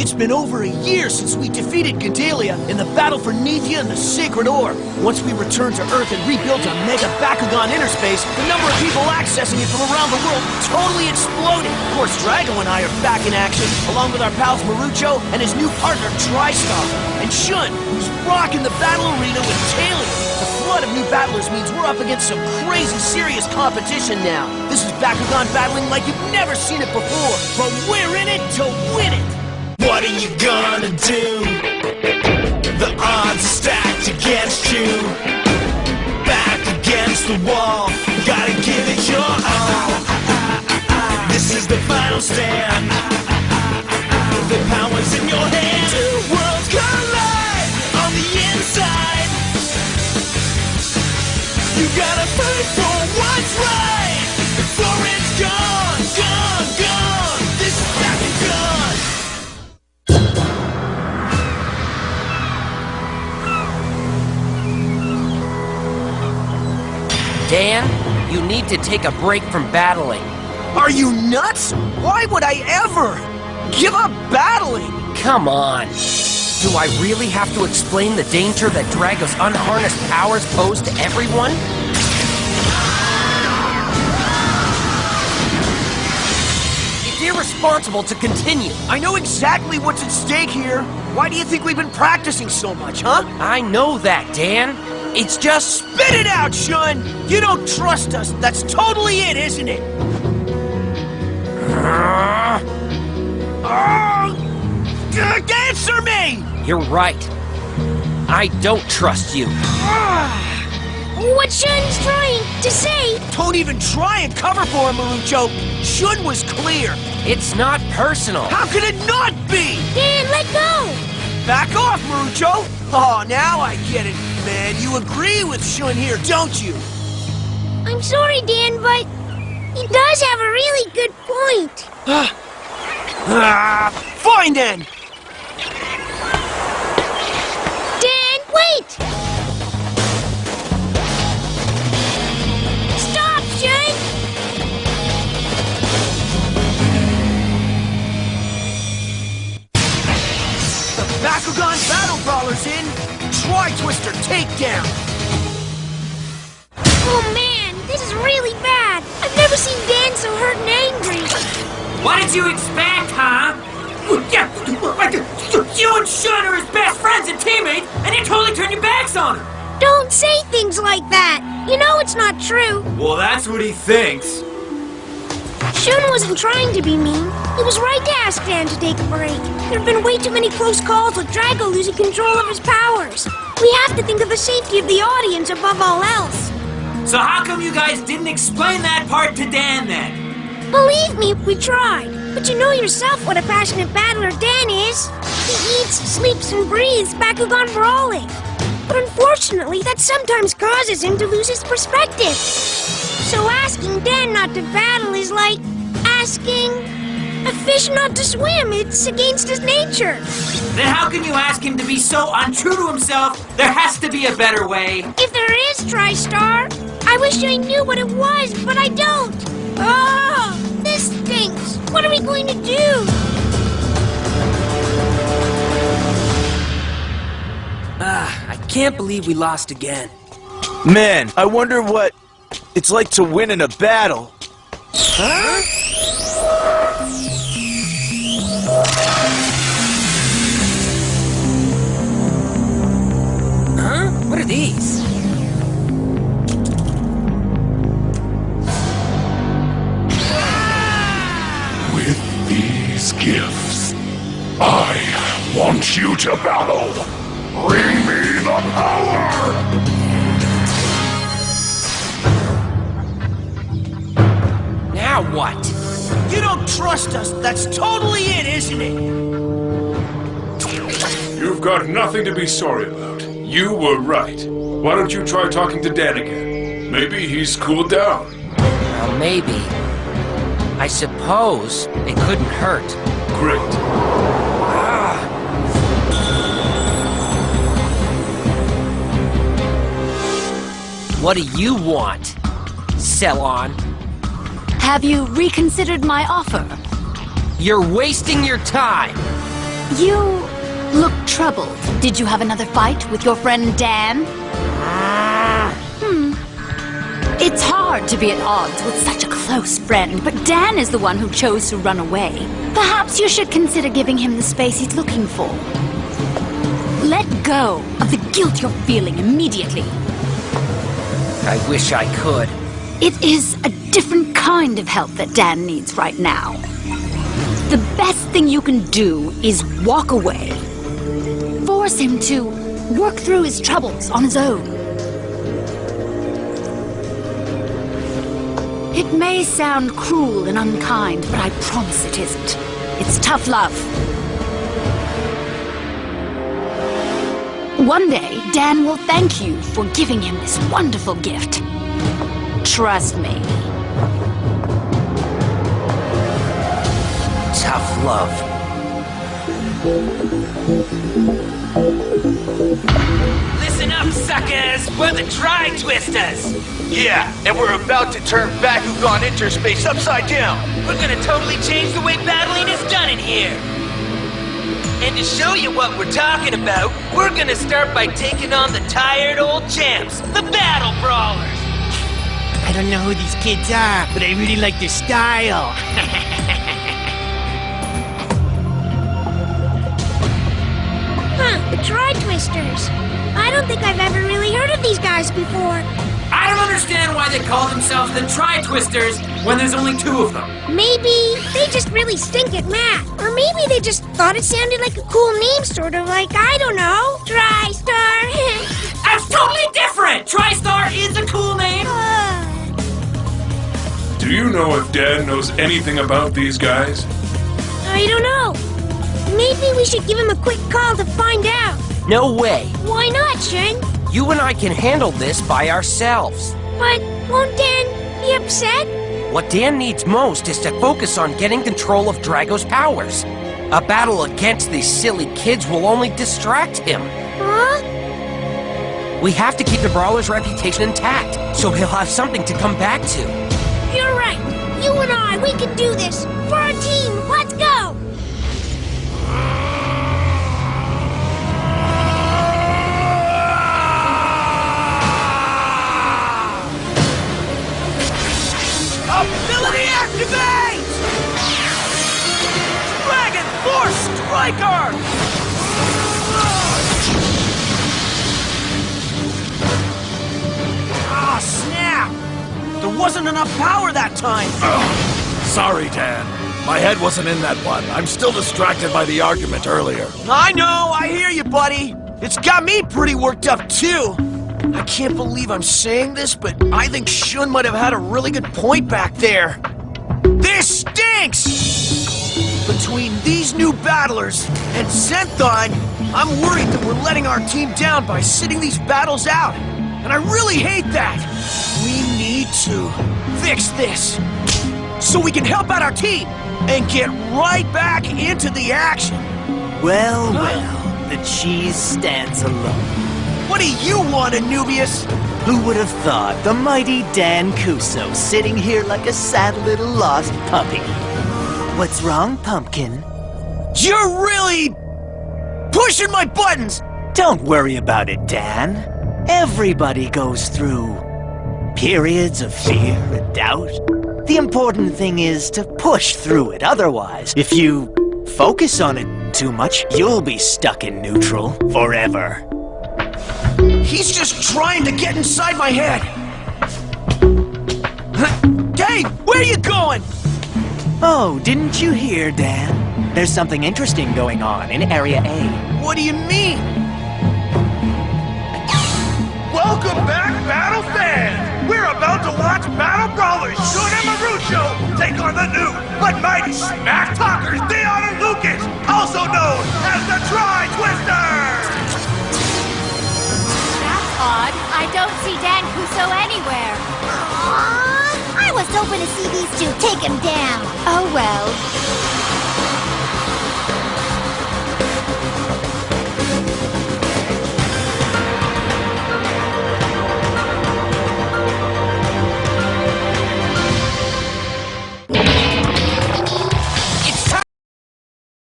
It's been over a year since we defeated Gandalia in the battle for Nethia and the Sacred Ore. Once we returned to Earth and rebuilt a Mega Bakugan interspace, the number of people accessing it from around the world totally exploded. Of course, Drago and I are back in action, along with our pals Marucho and his new partner, TriStar. And Shun, who's rocking the battle arena with Talia. The flood of new battlers means we're up against some crazy serious competition now. This is Bakugan battling like you've never seen it before, but we're in it to win it! What are you gonna do? The odds are stacked against you. Back against the wall, gotta give it your all. This is the final stand. The power's in your hand. Two worlds collide on the inside. You gotta fight for what's right before it's gone, gone, gone. This is Bakugan. Dan, you need to take a break from battling. Are you nuts? Why would I ever give up battling? Come on. Do I really have to explain the danger that Drago's unharnessed powers pose to everyone? It's irresponsible to continue. I know exactly what's at stake here. Why do you think we've been practicing so much, huh? I know that, Dan. It's just... Spit it out, Shun! You don't trust us. That's totally it, isn't it? Answer me! You're right. I don't trust you. What Shun's trying to say... Don't even try and cover for him, Marucho. Shun was clear. It's not personal. How could it not be? Dan, let go! Back off, Marucho! Oh, now I get it, man. You agree with Shun here, don't you? I'm sorry, Dan, but he does have a really good point. Fine then! Dan, wait! Stop, Shun! The Bakugan Battle Brawler's in! Tri-Twister takedown! Oh man, this is really bad. I've never seen Dan so hurt and angry. What did you expect, huh? You and Shun are his best friends and teammates, and you totally turn your backs on him! Don't say things like that. You know it's not true. Well, that's what he thinks. Shun wasn't trying to be mean. He was right to ask Dan to take a break. There have been way too many close calls with Drago losing control of his powers. We have to think of the safety of the audience above all else. So how come you guys didn't explain that part to Dan then? Believe me, we tried. But you know yourself what a passionate battler Dan is. He eats, sleeps, and breathes Bakugan brawling. But unfortunately, that sometimes causes him to lose his perspective. So asking Dan not to battle is like asking a fish not to swim. It's against his nature. Then how can you ask him to be so untrue to himself? There has to be a better way. If there is, TriStar, I wish I knew what it was, but I don't. Oh, this stinks. What are we going to do? I can't believe we lost again. Man, I wonder what it's like to win in a battle. Huh? Huh? What are these? With these gifts, I want you to battle. Bring me the power! Now what? You don't trust us. That's totally it, isn't it? You've got nothing to be sorry about. You were right. Why don't you try talking to Dan again? Maybe he's cooled down. Well, maybe. I suppose it couldn't hurt. Great. What do you want, Cellon? Have you reconsidered my offer? You're wasting your time. You look troubled. Did you have another fight with your friend Dan? It's hard to be at odds with such a close friend, but Dan is the one who chose to run away. Perhaps you should consider giving him the space he's looking for. Let go of the guilt you're feeling immediately. I wish I could. It is a different kind of help that Dan needs right now. The best thing you can do is walk away. Force him to work through his troubles on his own. It may sound cruel and unkind, but I promise it isn't. It's tough love. One day, Dan will thank you for giving him this wonderful gift. Trust me. Tough love. Listen up, suckers! We're the Tri-Twisters! Yeah, and we're about to turn Bakugan Interspace upside down. We're gonna totally change the way battling is done in here! And to show you what we're talking about, we're gonna start by taking on the tired old champs, the Battle Brawlers! I don't know who these kids are, but I really like their style. Huh, the Tri-Twisters. I don't think I've ever really heard of these guys before. I don't understand why they call themselves the Tri-Twisters when there's only two of them. Maybe they just really stink at math. Or maybe they just thought it sounded like a cool name, sort of like, I don't know, Tri-Star. That's totally different! Tri-Star is a cool name! Do you know if Dan knows anything about these guys? I don't know. Maybe we should give him a quick call to find out. No way. Why not, Shen? You and I can handle this by ourselves. But won't Dan be upset? What Dan needs most is to focus on getting control of Drago's powers. A battle against these silly kids will only distract him. Huh? We have to keep the Brawler's reputation intact, so he'll have something to come back to. You're right. You and I, we can do this. For our team, let's go! Ability activate! Dragon Force Striker! Ah, snap! There wasn't enough power that time! Sorry, Dan. My head wasn't in that one. I'm still distracted by the argument earlier. I know, I hear you, buddy. It's got me pretty worked up, too. I can't believe I'm saying this, but I think Shun might have had a really good point back there. This stinks! Between these new battlers and Zenthine, I'm worried that we're letting our team down by sitting these battles out. And I really hate that. We need to fix this so we can help out our team and get right back into the action. Well, well, the cheese stands alone. What do you want, Anubius? Who would have thought the mighty Dan Kuso sitting here like a sad little lost puppy? What's wrong, Pumpkin? You're really pushing my buttons! Don't worry about it, Dan. Everybody goes through periods of fear and doubt. The important thing is to push through it. Otherwise, if you focus on it too much, you'll be stuck in neutral forever. He's just trying to get inside my head. Hey, where are you going? Oh, didn't you hear, Dan? There's something interesting going on in Area A. What do you mean? Welcome back, Battle fans! We're about to watch Battle Brawlers Shun and Marucho take on the new but mighty smack talkers Dion and Lucas, also known as the Tri-Twisters! That's odd. I don't see Dan Kuso anywhere. I was hoping to see these two take him down. Oh well.